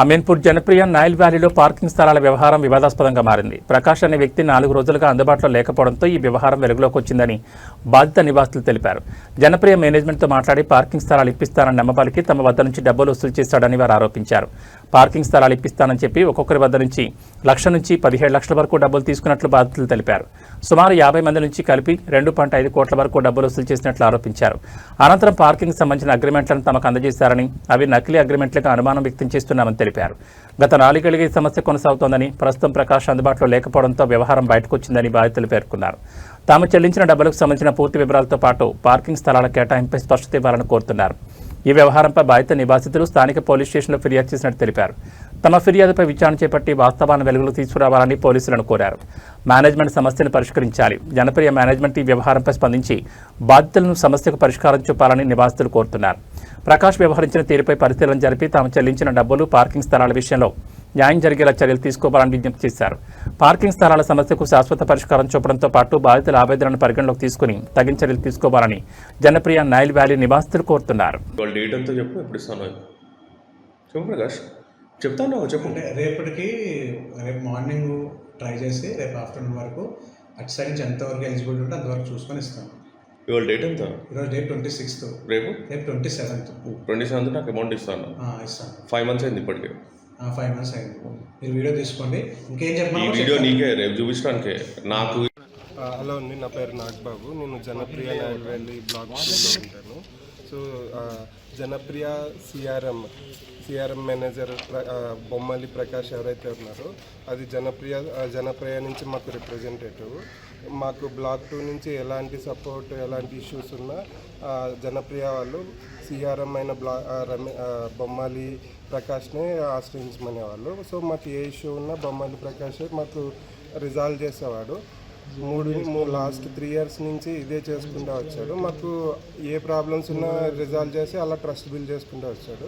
Ameenpur Janapriya Nile వ్యాలీలో parking స్థలాల వ్యవహారం వివాదాస్పదంగా మారింది. ప్రకాష్ అనే వ్యక్తి 4 రోజులుగా అందుబాటులో లేకపోవడంతో ఈ వ్యవహారం వెలుగులోకి వచ్చిందని బాధిత నివాసులు తెలిపారు. జనప్రియ మేనేజ్మెంట్తో మాట్లాడి పార్కింగ్ స్థలాలు ఇప్పిస్తానని నమ్మబలికి తమ వద్ద నుంచి డబ్బులు వసూలు చేశాడని వారు ఆరోపించారు. పార్కింగ్ స్థలాలు ఇప్పిస్తానని చెప్పి ఒక్కొక్కరి వద్ద నుంచి 1 లక్ష నుంచి 17 లక్షల వరకు డబ్బులు తీసుకున్నట్లు బాధితులు తెలిపారు. సుమారు 50 మంది నుంచి కలిపి 2.5 కోట్ల వరకు డబ్బులు వసూలు చేసినట్లు ఆరోపించారు. అనంతరం పార్కింగ్ సంబంధించిన అగ్రిమెంట్లను తమకు అందజేశారని, అవి నకిలీ అగ్రిమెంట్లకు అనుమానం వ్యక్తం చేస్తున్నామని తెలిపారు. గత 4 ఏళ్లుగా ఈ సమస్య కొనసాగుతోందని, ప్రస్తుతం ప్రకాష్ అందుబాటులో లేకపోవడంతో వ్యవహారం బయటకొచ్చిందని బాధితులు పేర్కొన్నారు. తాము చెల్లించిన డబ్బులకు సంబంధించిన పూర్తి వివరాలతో పాటు పార్కింగ్ స్థలాల కేటాయింపై స్పష్టత ఇవ్వాలని కోరుతున్నారు. ఈ వ్యవహారంపై బాధిత నివాసితులు స్థానిక పోలీస్ స్టేషన్లో ఫిర్యాదు చేసినట్టు తెలిపారు. తమ ఫిర్యాదుపై విచారణ చేపట్టి వాస్తవాలను వెలుగులోకి తీసుకురావాలని పోలీసులను కోరారు. మేనేజ్మెంట్ సమస్యను పరిష్కరించాలి. జనప్రియ మేనేజ్మెంట్ ఈ వ్యవహారంపై స్పందించి బాధితులను సమస్యకు పరిష్కారం చూపాలని నివాసితులు కోరుతున్నారు. ప్రకాష్ వ్యవహరించిన తీరుపై పరిశీలన జరిపి తాము చెల్లించిన డబ్బులు, పార్కింగ్ స్థలాల విషయంలో న్యాయం జరిగేలా చర్యలు తీసుకోవాలని విజ్ఞప్తి చేశారు. పార్కింగ్ స్థలాల సమస్యకు శాశ్వత పరిష్కారం చూపడంతో పాటు బాధితుల ఆవేదనను పరిగణలోకి తీసుకుని తగిన చర్యలు తీసుకోవాలని జనప్రియ నైల్ వ్యాలీ నివాసితులు కోరుతున్నారు. రేపు మార్నింగ్ ట్రై చేసి రేపు ఆఫ్టర్నూన్ వరకు అటు సైడ్ నుంచి ఎంతవరకు ఎలిజిబిలిటీ ఉంటే అంతవరకు చూసుకొని ఇస్తాను. ఇవాళ డేట్ ఎంత? ఈరోజు డేట్ 26th. రేపు 27th నాకు అమౌంట్ ఇస్తాను. 5 months అయింది ఇప్పటికే. 5 months అయింది. మీరు వీడియో తీసుకోండి. ఇంకేం చెప్పాలి? వీడియో నీకే రేపు చూపించడానికే. నాకు హలో అండి, నా పేరు నాగబాబు. నేను జనప్రియ నైల్ వ్యాలీ బ్లాక్ ఉంటాను. So Janapriya CRM manager Bommali Prakash ఎవరైతే ఉన్నారో అది జనప్రియ నుంచి మాకు రిప్రజెంటేటివ్. మాకు బ్లాక్ 2 నుంచి ఎలాంటి సపోర్ట్, ఎలాంటి ఇష్యూస్ ఉన్నా జనప్రియ వాళ్ళు సిఆర్ఎం అయిన బొమ్మాలి ప్రకాష్నే ఆశ్రయించమనేవాళ్ళు. సో మాకు ఏ ఇష్యూ ఉన్నా బొమ్మాలి ప్రకాష్ మాకు రిజాల్వ్ చేసేవాడు. లాస్ట్ 3 years నుంచి ఇదే చేసుకుంటూ వచ్చాడు. మాకు ఏ ప్రాబ్లమ్స్ ఉన్నా రిజాల్వ్ చేసి అలా ట్రస్ట్ బిల్డ్ చేసుకుంటూ వచ్చాడు.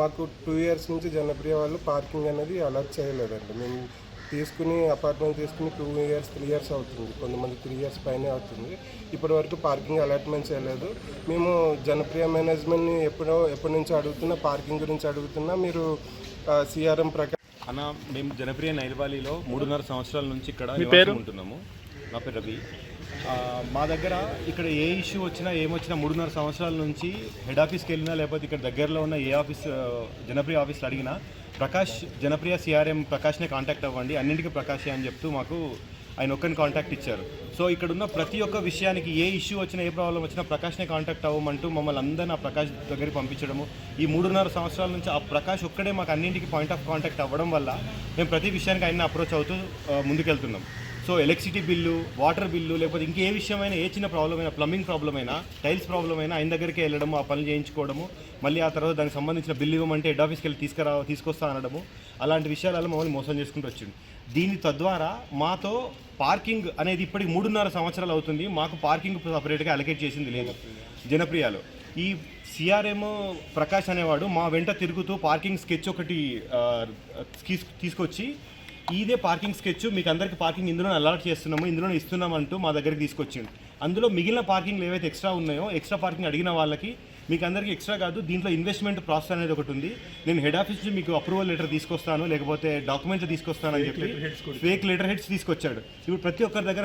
మాకు 2 years నుంచి జనప్రియ వాళ్ళు పార్కింగ్ అనేది అలర్ట్ చేయలేదండి. మేము అపార్ట్మెంట్ తీసుకుని 2 years 3 years అవుతుంది. కొంతమంది 3 years పైనే అవుతుంది. ఇప్పటి వరకు పార్కింగ్ అలాట్మెంట్ చేయలేదు. మేము జనప్రియ మేనేజ్మెంట్ని ఎప్పటి నుంచి అడుగుతున్నా, పార్కింగ్ గురించి అడుగుతున్నా. మీరు సిఆర్ఎం ప్రకారం అన్న, మేము జనప్రియ నైల్ వ్యాలీలో 3.5 సంవత్సరాల నుంచి ఇక్కడ ఉంటున్నాము. నా పేరు రవి. మా దగ్గర ఇక్కడ ఏ ఇష్యూ వచ్చినా ఏమొచ్చినా 3.5 సంవత్సరాల నుంచి హెడ్ ఆఫీస్కి వెళ్ళినా, లేకపోతే ఇక్కడ దగ్గరలో ఉన్న ఏ ఆఫీస్ జనప్రియ ఆఫీస్లో అడిగినా జనప్రియ సిఆర్ఎం ప్రకాష్నే కాంటాక్ట్ అవ్వండి, అన్నింటికీ ప్రకాషే అని చెప్తూ మాకు ఆయన ఒక్కరిని కాంటాక్ట్ ఇచ్చారు. సో ఇక్కడ ఉన్న ప్రతి ఒక్క విషయానికి ఏ ఇష్యూ వచ్చినా, ఏ ప్రాబ్లం వచ్చినా ప్రకాష్నే కాంటాక్ట్ అవ్వమంటూ మమ్మల్ని అందరినీ ఆ ప్రకాష్ దగ్గరికి పంపించడము. ఈ 3.5 సంవత్సరాల నుంచి ఆ ప్రకాష్ ఒక్కడే మాకు అన్నింటికి పాయింట్ ఆఫ్ కాంటాక్ట్ అవ్వడం వల్ల మేము ప్రతి విషయానికి ఆయన అప్రోచ్ అవుతూ ముందుకెళ్తున్నాం. So electricity bill, water bill, లేకపోతే ఇంకే విషయమైనా, ఏ చిన్న ప్రాబ్లం అయినా, ప్లంబింగ్ ప్రాబ్లం అయినా, టైల్స్ ప్రాబ్లం అయినా ఆయన దగ్గరికి వెళ్ళడము, ఆ పనులు చేయించుకోవడము, మళ్ళీ ఆ తర్వాత దానికి సంబంధించిన బిల్లు ఇవ్వమంటే హెడ్ ఆఫీస్కి వెళ్ళి తీసుకొస్తా అనడము, అలాంటి విషయాలలో మమ్మల్ని మోసం చేసుకుంటూ వచ్చింది. దీని తద్వారా మాతో పార్కింగ్ అనేది ఇప్పటికి 3.5 సంవత్సరాలు అవుతుంది. మాకు పార్కింగ్ సపరేట్గా అలొకేట్ చేసింది లేదు జనప్రియాలో. ఈ సిఆర్ఎం ప్రకాష్ అనేవాడు మా వెంట తిరుగుతూ పార్కింగ్ స్కెచ్ ఒకటి తీసుకొచ్చి, ఇదే పార్కింగ్ స్కెచ్ మీకు అందరికీ పార్కింగ్ ఇందులో అలాట్ చేస్తున్నాము, ఇందులోనే ఇస్తున్నామంటూ మా దగ్గరికి తీసుకొచ్చిండు. అందులో మిగిలిన పార్కింగ్లు ఏవైతే ఎక్స్ట్రా ఉన్నాయో, ఎక్స్ట్రా పార్కింగ్ అడిగిన వాళ్ళకి మీకు అందరికీ ఎక్స్ట్రా కాదు, దీంట్లో ఇన్వెస్ట్మెంట్ ప్రాసెస్ అనేది ఒకటి ఉంది, నేను హెడ్ ఆఫీస్ నుంచి మీకు అప్రూవల్ లెటర్ తీసుకొస్తాను, లేకపోతే డాక్యుమెంట్లు తీసుకొస్తానని చెప్పి ఫేక్ లెటర్ హెడ్స్ తీసుకొచ్చాడు. ఇప్పుడు ప్రతి ఒక్కరి దగ్గర